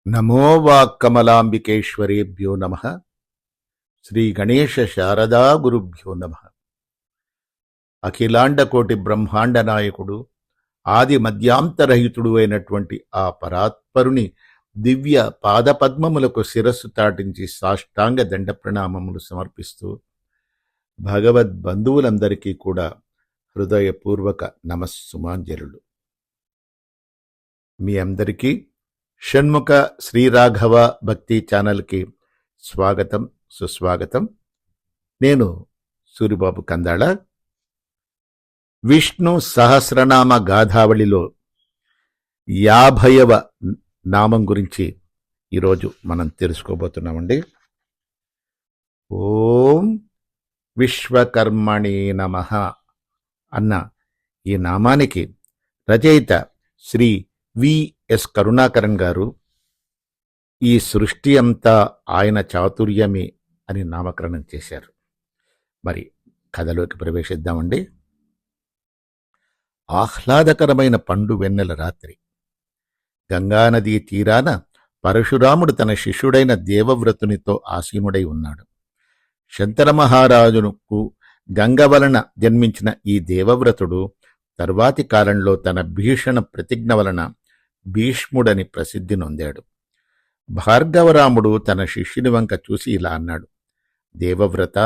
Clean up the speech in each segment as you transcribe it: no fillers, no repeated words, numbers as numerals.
నమో వాక్కమలాంబికేశ్వరేభ్యో నమ. శ్రీ గణేశ శారదా గురుభ్యో నమ. అఖిలాండకోటి బ్రహ్మాండ నాయకుడు, ఆది మధ్యాంతరహితుడు అయినటువంటి ఆ పరాత్పరుని దివ్య పాదపద్మములకు శిరస్సు తాటించి సాష్టాంగ దండ ప్రణామములు సమర్పిస్తూ భగవద్బంధువులందరికీ కూడా హృదయపూర్వక నమస్సుమాంజలులు. మీ అందరికీ షణ్ముఖ శ్రీరాఘవ భక్తి ఛానల్కి స్వాగతం, సుస్వాగతం. నేను సూరిబాబు కందాళ. విష్ణు సహస్రనామ గాథావళిలో 50వ నామం గురించి ఈరోజు మనం తెలుసుకోబోతున్నామండి. ఓం విశ్వకర్మణే నమః అన్న ఈ నామానికి రచయిత శ్రీ విఎస్ కరుణాకరన్ గారు ఈ సృష్టి అంతా ఆయన చాతుర్యమే అని నామకరణం చేశారు. మరి కథలోకి ప్రవేశిద్దామండి. ఆహ్లాదకరమైన పండు వెన్నెల రాత్రి. గంగానదీ తీరాన పరశురాముడు తన శిష్యుడైన దేవవ్రతునితో ఆసీనుడై ఉన్నాడు. శంతన మహారాజునకు గంగ వలన జన్మించిన ఈ దేవవ్రతుడు తర్వాతి కాలంలో తన భీషణ ప్రతిజ్ఞ వలన భీష్ముడని ప్రసిద్ధి నొందాడు. భార్గవరాముడు తన శిష్యుని వంక చూసి ఇలా అన్నాడు: దేవవ్రత,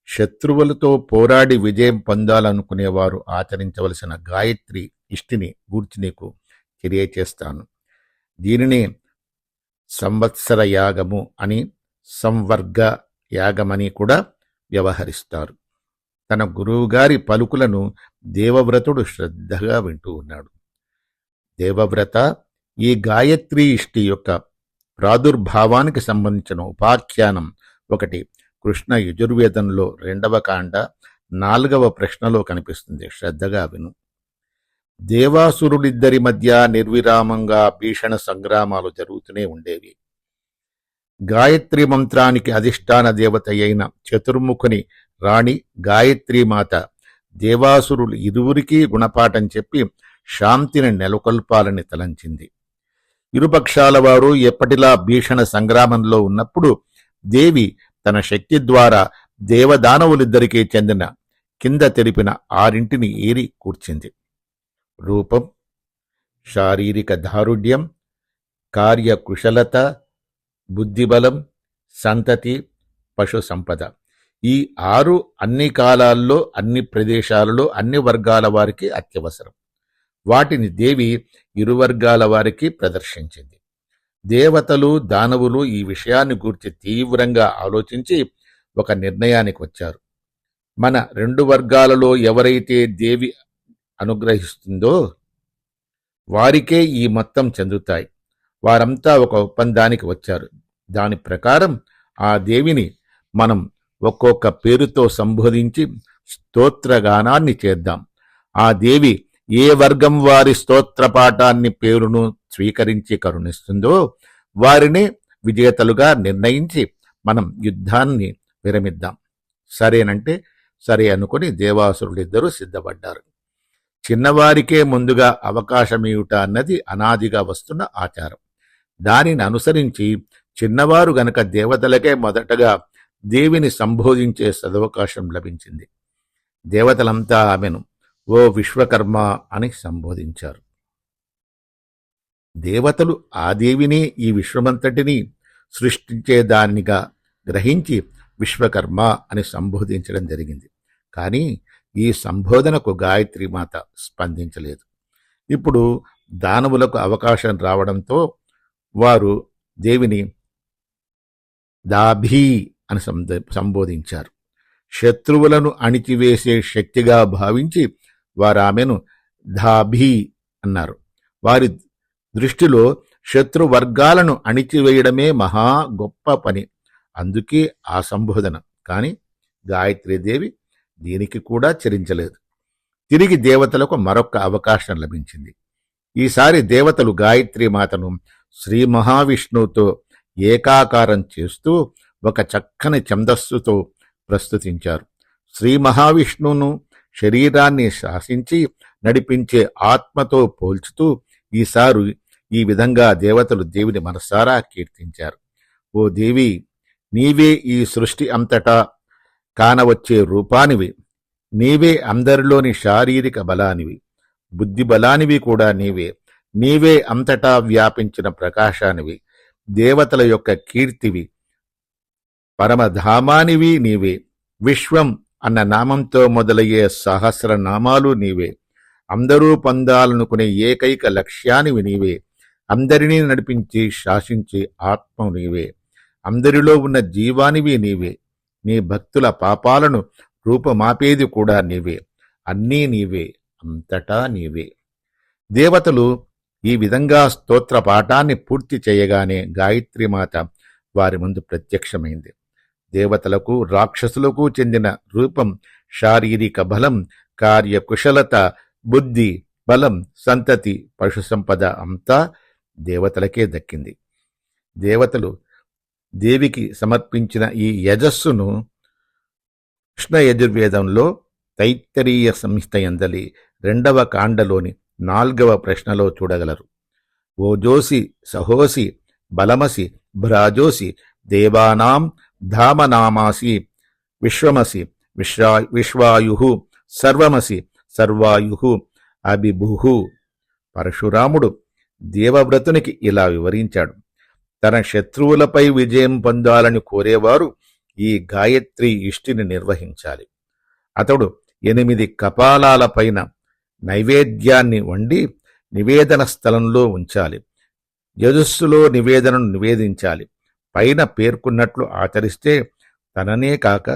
శత్రువులతో పోరాడి విజయం పొందాలనుకునేవారు ఆచరించవలసిన గాయత్రి ఇష్టిని గూర్చి నీకు తెలియచేస్తాను. దీనిని సంవత్సర యాగము అని, సంవర్గ యాగమని కూడా వ్యవహరిస్తారు. తన గురువుగారి పలుకులను దేవవ్రతుడు శ్రద్ధగా వింటూ ఉన్నాడు. దేవవ్రత, ఈ గాయత్రి ఇష్టి యొక్క ప్రాదుర్భావానికి సంబంధించిన ఉపాఖ్యానం ఒకటి కృష్ణ యజుర్వేదంలో 2వ కాండ 4వ ప్రశ్నలో కనిపిస్తుంది. శ్రద్ధగా విను. దేవాసురులిద్దరి మధ్య నిర్విరామంగా భీషణ సంగ్రామాలు జరుగుతూనే ఉండేవి. గాయత్రి మంత్రానికి అధిష్టాన దేవత అయిన చతుర్ముఖుని రాణి గాయత్రీమాత దేవాసురులు ఇరువురికీ గుణపాఠం చెప్పి శాంతిని నెలకొల్పాలని తలంచింది. ఇరుపక్షాల వారు ఎప్పటిలా భీషణ సంగ్రామంలో ఉన్నప్పుడు దేవి తన శక్తి ద్వారా దేవదానవులిద్దరికీ చెందిన కింద తెలిపిన 6 ఏరి కూర్చింది. రూపం, శారీరక దారుఢ్యం, కార్యకుశలత, బుద్ధిబలం, సంతతి, పశు సంపద. ఈ 6 అన్ని కాలాల్లో, అన్ని ప్రదేశాలలో, అన్ని వర్గాల వారికి అత్యవసరం. వాటిని దేవి ఇరు వర్గాల వారికి ప్రదర్శించింది. దేవతలు, దానవులు ఈ విషయాన్ని గూర్చి తీవ్రంగా ఆలోచించి ఒక నిర్ణయానికి వచ్చారు. మన 2 వర్గాలలో ఎవరైతే దేవి అనుగ్రహిస్తుందో వారికే ఈ మొత్తం చెందుతాయి. వారంతా ఒక ఒప్పందానికి వచ్చారు. దాని ప్రకారం ఆ దేవిని మనం ఒక్కొక్క పేరుతో సంబోధించి స్తోత్రగానాన్ని చేద్దాం. ఆ దేవి ఏ వర్గం వారి స్తోత్రపాఠాన్ని పేరును స్వీకరించి కరుణిస్తుందో వారినే విజేతలుగా నిర్ణయించి మనం యుద్ధాన్ని విరమిద్దాం. సరేనంటే సరే అనుకుని దేవాసురులిద్దరూ సిద్ధపడ్డారు. చిన్నవారికే ముందుగా అవకాశమీయుట అన్నది అనాదిగా వస్తున్న ఆచారం. దానిని అనుసరించి చిన్నవారు గనక దేవతలకే మొదటగా దేవిని సంబోధించే సదవకాశం లభించింది. దేవతలంతా ఆమెను ఓ విశ్వకర్మ అని సంబోధించారు. దేవతలు ఆ దేవిని, ఈ విశ్వమంతటిని సృష్టించేదానిగా గ్రహించి విశ్వకర్మ అని సంబోధించడం జరిగింది. కానీ ఈ సంబోధనకు గాయత్రీమాత స్పందించలేదు. ఇప్పుడు దానవులకు అవకాశం రావడంతో వారు దేవిని దాభీ అని సంబోధించారు. శత్రువులను అణిచివేసే శక్తిగా భావించి వారు ఆమెను ధాభీ అన్నారు. వారి దృష్టిలో శత్రువర్గాలను అణిచివేయడమే మహా గొప్ప పని. అందుకే ఆ సంబోధన. కానీ గాయత్రీదేవి దీనికి కూడా చరించలేదు. తిరిగి దేవతలకు మరొక అవకాశం లభించింది. ఈసారి దేవతలు గాయత్రీమాతను శ్రీ మహావిష్ణువుతో ఏకాకారం చేస్తూ ఒక చక్కని ఛందస్సుతో ప్రస్తుతించారు. శ్రీ మహావిష్ణువును శరీరాన్ని శాసించి నడిపించే ఆత్మతో పోల్చుతూ ఈసారి ఈ విధంగా దేవతలు దేవిని మనసారా కీర్తించారు. ఓ దేవి, నీవే ఈ సృష్టి అంతటా కానవచ్చే రూపానివి. నీవే అందరిలోని శారీరక బలానివి, బుద్ధి బలానివి కూడా నీవే. నీవే అంతటా వ్యాపించిన ప్రకాశానివి, దేవతల యొక్క కీర్తివి, పరమధామానివి నీవే. విశ్వం అన్న నామంతో మొదలయ్యే సహస్రనామాలు నీవే. అందరూ పొందాలనుకునే ఏకైక లక్ష్యానివి నీవే. అందరినీ నడిపించి శాసించే ఆత్మ నీవే. అందరిలో ఉన్న జీవానివి నీవే. నీ భక్తుల పాపాలను రూపమాపేది కూడా నీవే. అన్నీ నీవే, అంతటా నీవే. దేవతలు ఈ విధంగా స్తోత్ర పాఠాన్ని పూర్తి చేయగానే గాయత్రీమాత వారి ముందు ప్రత్యక్షమైంది. దేవతలకు రాక్షసులకు చెందిన రూపం, శారీరక బలం, కార్యకుశలత, బుద్ధి, బలం, సంతతి, పశు సంపద అంతా దేవతలకే దక్కింది. దేవతలు దేవికి సమర్పించిన ఈ యజస్సును కృష్ణ యజుర్వేదంలో తైత్తరీయ సంహిత యందలి 2వ కాండలోని 4వ ప్రశ్నలో చూడగలరు. ఓజోసి సహోసి బలమసి భ్రాజోసి దేవానాం ధామనామాసి విశ్వమసి విశ్వాయు సర్వమసి సర్వాయు అభిభు. పరశురాముడు దేవవ్రతునికి ఇలా వివరించాడు. తన శత్రువులపై విజయం పొందాలని కోరేవారు ఈ గాయత్రి ఇష్టిని నిర్వహించాలి. అతడు 8 కపాలాలపైన నైవేద్యాన్ని వండి నివేదన స్థలంలో ఉంచాలి. యజస్సులో నివేదనను నివేదించాలి. పైన పేర్కొన్నట్లు ఆచరిస్తే తననే కాక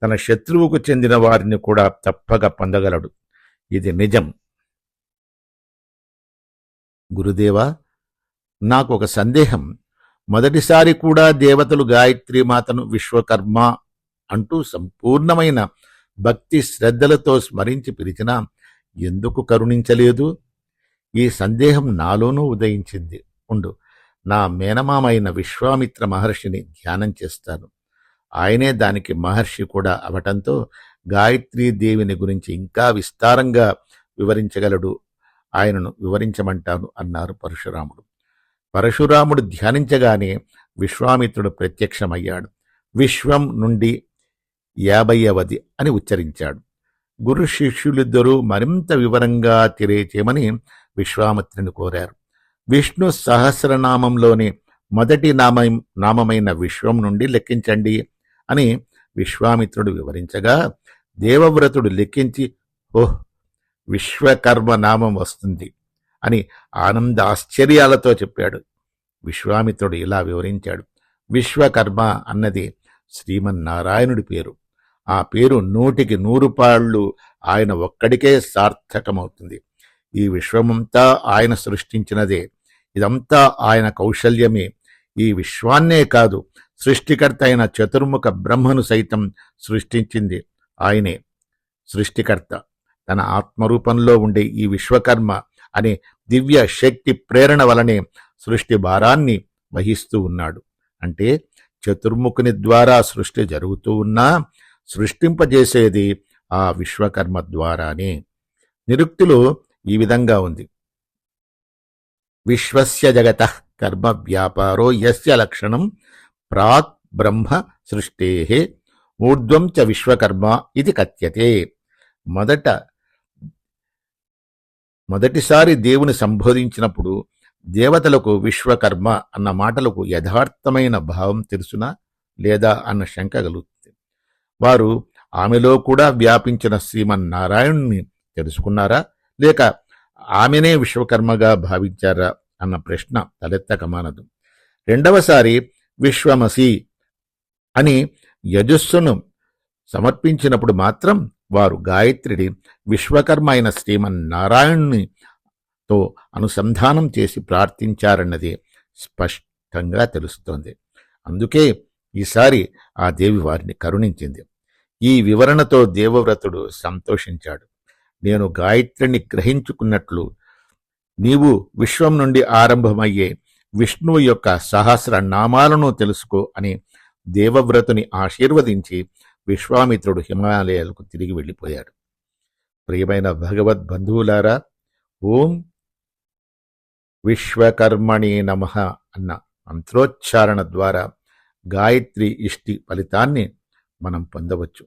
తన శత్రువుకు చెందిన వారిని కూడా తప్పక పొందగలడు. ఇది నిజం. గురుదేవా, నాకు ఒక సందేహం. మొదటిసారి కూడా దేవతలు గాయత్రీమాతను విశ్వకర్మ అంటూ సంపూర్ణమైన భక్తి శ్రద్ధలతో స్మరించి పిలిచినా ఎందుకు కరుణించలేదు? ఈ సందేహం నాలోనూ ఉదయించింది. ఉండు, నా మేనమామైన విశ్వామిత్ర మహర్షిని ధ్యానం చేస్తాను. ఆయనే దానికి మహర్షి కూడా అవటంతో గాయత్రీదేవిని గురించి ఇంకా విస్తారంగా వివరించగలడు. ఆయనను వివరించమంటాను అన్నారు పరశురాముడు. పరశురాముడు ధ్యానించగానే విశ్వామిత్రుడు ప్రత్యక్షమయ్యాడు. విశ్వం నుండి 50వది అని ఉచ్చరించాడు. గురు శిష్యులిద్దరూ మరింత వివరంగా తెలియచేయమని విశ్వామిత్రుని కోరారు. విష్ణు సహస్రనామంలోని మొదటి నామమైన విశ్వం నుండి లెక్కించండి అని విశ్వామిత్రుడు వివరించగా దేవవ్రతుడు లెక్కించి, ఓహ్, విశ్వకర్మ నామం వస్తుంది అని ఆనంద ఆశ్చర్యాలతో చెప్పాడు. విశ్వామిత్రుడు ఇలా వివరించాడు. విశ్వకర్మ అన్నది శ్రీమన్నారాయణుడి పేరు. ఆ పేరు 100కి 100 పాళ్ళు ఆయన ఒక్కడికే సార్థకమవుతుంది. ఈ విశ్వమంతా ఆయన సృష్టించినదే. ఇదంతా ఆయన కౌశల్యమే. ఈ విశ్వాన్నే కాదు, సృష్టికర్త అయిన చతుర్ముఖ బ్రహ్మను సైతం సృష్టించింది ఆయనే. సృష్టికర్త తన ఆత్మరూపంలో ఉండే ఈ విశ్వకర్మ అనే దివ్య శక్తి ప్రేరణ వలనే సృష్టి భారాన్ని వహిస్తూ ఉన్నాడు. అంటే చతుర్ముఖుని ద్వారా సృష్టి జరుగుతూ ఉన్నా సృష్టింపజేసేది ఆ విశ్వకర్మ ద్వారానే. నిరుక్తిలో ఈ విధంగా ఉంది. విశ్వస్య జగతః కర్మ వ్యాపారో యస్య లక్షణం ప్రాక్ బ్రహ్మ సృష్టేః ఊర్ధ్వం చ విశ్వకర్మ ఇది కథ్యతే. మొదటిసారి దేవుని సంబోధించినప్పుడు దేవతలకు విశ్వకర్మ అన్న మాటలకు యథార్థమైన భావం తెలుసునా లేదా అన్న శంక కలుగుతుంది. వారు ఆమెలో కూడా వ్యాపించిన శ్రీమన్నారాయణుని తెలుసుకున్నారా లేక ఆమెనే విశ్వకర్మగా భావించారా అన్న ప్రశ్న తలెత్తక మానదు. రెండవసారి విశ్వమసి అని యజస్సును సమర్పించినప్పుడు మాత్రం వారు గాయత్రిని విశ్వకర్మ అయిన శ్రీమన్నారాయణునితో అనుసంధానం చేసి ప్రార్థించారన్నది స్పష్టంగా తెలుస్తోంది. అందుకే ఈసారి ఆ దేవి వారిని కరుణించింది. ఈ వివరణతో దేవవ్రతుడు సంతోషించాడు. నేను గాయత్రిని గ్రహించుకున్నట్లు నీవు విశ్వం నుండి ఆరంభమయ్యే విష్ణువు యొక్క సహస్ర నామాలను తెలుసుకో అని దేవవ్రతుని ఆశీర్వదించి విశ్వామిత్రుడు హిమాలయాలకు తిరిగి వెళ్ళిపోయాడు. ప్రియమైన భగవద్బంధువులారా, ఓం విశ్వకర్మణే నమః అన్న మంత్రోచ్చారణ ద్వారా గాయత్రి ఇష్టి ఫలితాన్ని మనం పొందవచ్చు.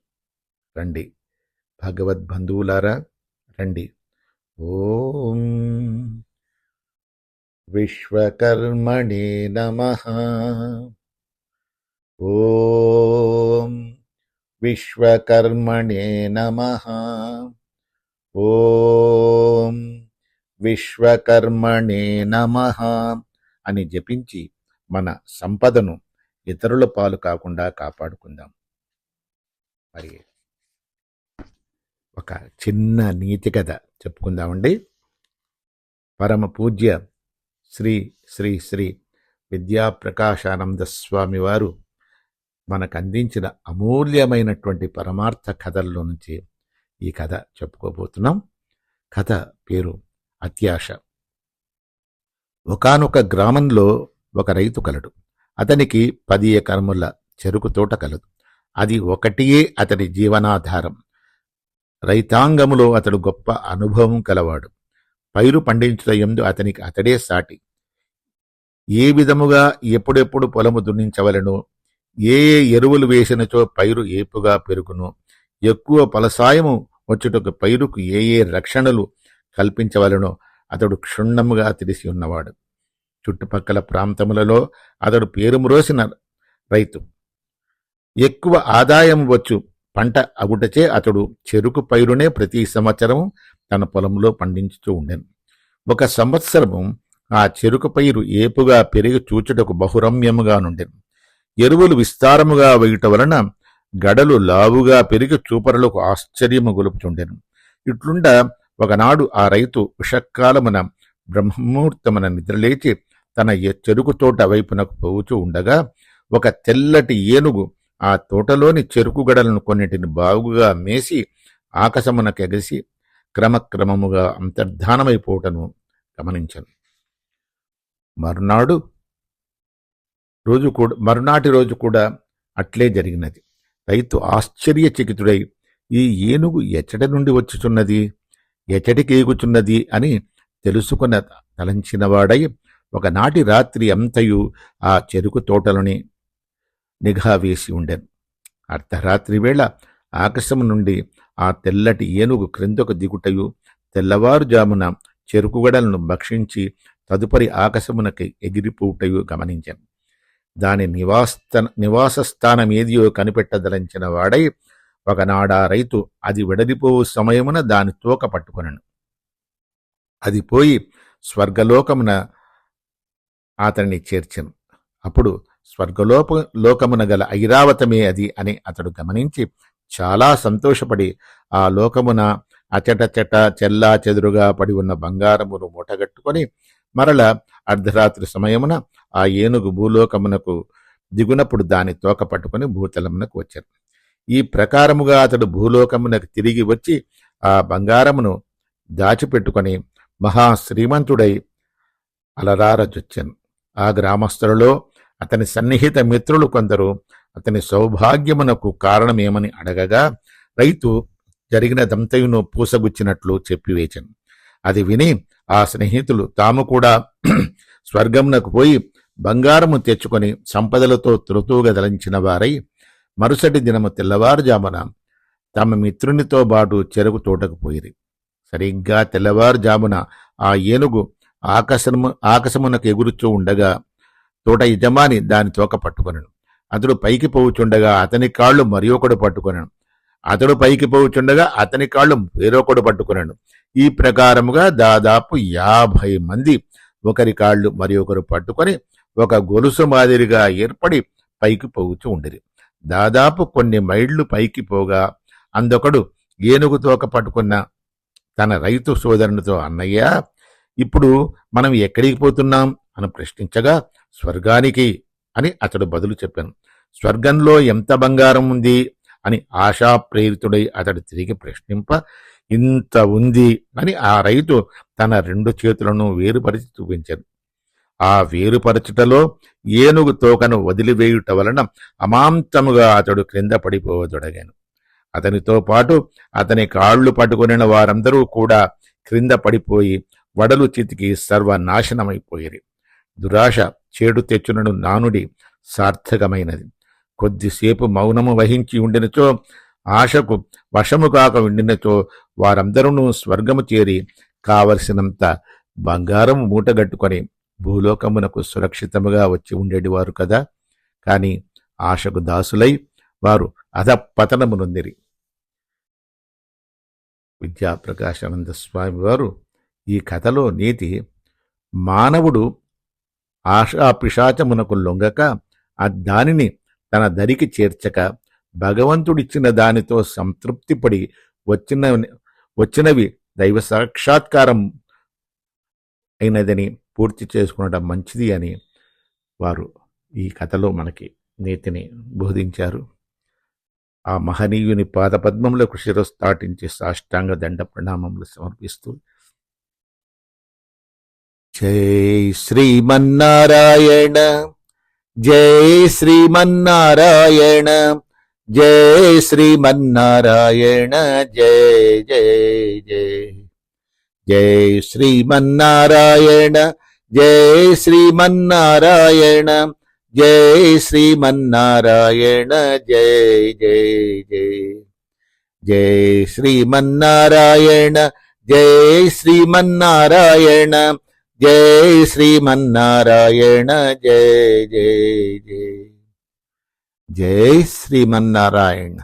రండి భగవద్బంధువులారా, రండి. ఓం విశ్వకర్మణే నమః. ఓం విశ్వకర్మణే నమః. ఓం విశ్వకర్మణే నమః అని జపించి మన సంపదను ఇతరుల పాలు కాకుండా కాపాడుకుందాం. మరి ఒక చిన్న నీతి కథ చెప్పుకుందామండి. పరమ పూజ్య శ్రీ శ్రీ శ్రీ విద్యాప్రకాశానంద స్వామి వారు మనకు అందించిన అమూల్యమైనటువంటి పరమార్థ కథల్లో నుంచి ఈ కథ చెప్పుకోబోతున్నాం. కథ పేరు అత్యాశ. ఒకానొక గ్రామంలో ఒక రైతు కలడు. అతనికి 10 ఎకరముల చెరుకు తోట కలదు. అది ఒకటియే అతడి జీవనాధారం. రైతాంగములో అతడు గొప్ప అనుభవం కలవాడు. పైరు పండించుట యందు అతనికి అతడే సాటి. ఏ విధముగా ఎప్పుడెప్పుడు పొలము దున్నించవలెనో, ఏ ఎరువులు వేసినచో పైరు ఏపుగా పెరుగును, ఎక్కువ ఫలసాయము వచ్చుటకు పైరుకు ఏ రక్షణలు కల్పించవలెనో అతడు క్షుణ్ణముగా తెలిసి ఉన్నవాడు. చుట్టుపక్కల ప్రాంతములలో అతడు పేరుమ్రోసిన రైతు. ఎక్కువ ఆదాయం వచ్చు పంట అగుటచే అతడు చెరుకు పైరునే ప్రతి సంవత్సరము తన పొలంలో పండించుతూ ఉండెను. ఒక సంవత్సరము ఆ చెరుకు పైరు ఏపుగా పెరిగి చూచుటకు బహురమ్యముగా నుండెను. ఎరువులు విస్తారముగా వేయుట వలన గడలు లావుగా పెరిగి చూపరులకు ఆశ్చర్యము గొలుపుచుండెను. ఇట్లుండ ఒకనాడు ఆ రైతు ఉషకాలమున బ్రహ్మముహూర్తమున నిద్రలేచి తన చెరుకు తోట వైపునకు పోవుచూ ఉండగా ఒక తెల్లటి ఏనుగు ఆ తోటలోని చెరుకు గడలను కొన్నిటిని బాగుగా మేసి ఆకాశమునకెగసి క్రమక్రమముగా అంతర్ధానమైపోవటను గమనించాను. మరునాటి రోజు కూడా అట్లే జరిగినది. రైతు ఆశ్చర్యచకితుడై ఈ ఏనుగు ఎచ్చటి నుండి వచ్చుచున్నది, ఎచ్చటికి ఏగుచున్నది అని తెలుసుకున్న తలంచినవాడై ఒకనాటి రాత్రి అంతయు ఆ చెరుకు తోటలని నిఘా వేసి ఉండెను. అర్ధరాత్రి వేళ ఆకాశము నుండి ఆ తెల్లటి ఏనుగు క్రిందకు దిగుటయు, తెల్లవారుజామున చెరుకుగడలను భక్షించి తదుపరి ఆకాశమునకి ఎగిరిపోవుటయు గమనించాను. దాని నివాసస్థానమేదియో కనిపెట్టదలంచిన వాడై ఒకనాడా రైతు అది వెడలిపోవు సమయమున దాని తోక పట్టుకొనెను. అది పోయి స్వర్గలోకమున అతన్ని చేర్చెను. అప్పుడు లోకమున గల ఐరావతమే అది అని అతడు గమనించి చాలా సంతోషపడి ఆ లోకమున అచటచట చెల్లా చెదురుగా పడి ఉన్న బంగారమును మూటగట్టుకొని మరల అర్ధరాత్రి సమయమున ఆ ఏనుగు భూలోకమునకు దిగునప్పుడు దాని తోక పట్టుకుని భూతలమునకు వచ్చారు. ఈ ప్రకారముగా అతడు భూలోకమునకు తిరిగి వచ్చి ఆ బంగారమును దాచిపెట్టుకొని మహాశ్రీమంతుడై అలరారజొచ్చెను. ఆ గ్రామస్తులలో అతని సన్నిహిత మిత్రులు కొందరు అతని సౌభాగ్యమునకు కారణమేమని అడగగా రైతు జరిగినదంతయును పూసగుచ్చినట్లు చెప్పివేచెను. అది విని ఆ స్నేహితులు తాము కూడా స్వర్గమునకు పోయి బంగారము తెచ్చుకొని సంపదలతో తురుతూగదలించిన వారై మరుసటి దినము తెల్లవారుజామున తమ మిత్రునితో బాటు చెరుకు తోటకు పోయిరి. సరిగ్గా తెల్లవారుజామున ఆ ఏనుగు ఆకాశమునకు ఎగురుచూ ఉండగా తోట యజమాని దాని తోక పట్టుకొనెను. అతడు పైకి పోవుచుండగా అతని కాళ్ళు మరియొకడు పట్టుకొనెను. అతడు పైకి పోవుచుండగా అతని కాళ్ళు వేరొకడు పట్టుకొనెను. ఈ ప్రకారముగా దాదాపు 50 మంది ఒకరి కాళ్ళు మరియొకరు పట్టుకొని ఒక గొలుసు మాదిరిగా ఏర్పడి పైకి పోవుచూ ఉండిరి. దాదాపు కొన్ని మైళ్ళు పైకి పోగా అందొకడు ఏనుగు తోక పట్టుకున్న తన రైతు సోదరునితో, అన్నయ్య, ఇప్పుడు మనం ఎక్కడికి పోతున్నాం అని ప్రశ్నించగా, స్వర్గానికి అని అతడు బదులు చెప్పాను. స్వర్గంలో ఎంత బంగారం ఉంది అని ఆశాప్రేరితుడై అతడు తిరిగి ప్రశ్నింప, ఇంత ఉంది అని ఆ రైతు తన 2 చేతులను వేరుపరిచి చూపించాడు. ఆ వేరుపరచుటలో ఏనుగు తోకను వదిలివేయుట వలన అమాంతముగా అతడు క్రింద పడిపోవదొడగాను. అతనితో పాటు అతని కాళ్లు పట్టుకొనిన వారందరూ కూడా క్రింద పడిపోయి వడలు చితికి సర్వనాశనమైపోయిరి. దురాశ చేడు తెచ్చునను నానుడి సార్థకమైనది. కొద్దిసేపు మౌనము వహించి ఉండినచో, ఆశకు వశము కాక ఉండినచో వారందరూ స్వర్గము చేరి కావలసినంత బంగారము మూటగట్టుకొని భూలోకమునకు సురక్షితముగా వచ్చి ఉండేటివారు కదా. కాని ఆశకు దాసులై వారు అధపతనము నొందిరి. విద్యాప్రకాశానంద స్వామి వారు ఈ కథలో నీతి, మానవుడు ఆశా పిశాచమునకు లొంగక దానిని తన దరికి చేర్చక భగవంతుడిచ్చిన దానితో సంతృప్తిపడి వచ్చినవి దైవ సాక్షాత్కారం అయినదని పూర్తి చేసుకునడం మంచిది అని వారు ఈ కథలో మనకి నీతిని బోధించారు. ఆ మహనీయుని పాదపద్మములకు శిరస్సు తాటించి సాష్టాంగ దండ ప్రణామములు సమర్పిస్తూ, జై శ్రీమన్నారాయణ, జై శ్రీమన్నారాయణ, జై శ్రీమన్నారాయణ, జై జై జై. జై శ్రీమన్నారాయణ, జై శ్రీమన్నారాయణ, జై శ్రీమన్నారాయణ, జై జై జై. జై శ్రీమన్నారాయణ, జై శ్రీమన్నారాయణ, జై శ్రీమన్నారాయణ, జై జై జై. జై శ్రీమన్నారాయణ.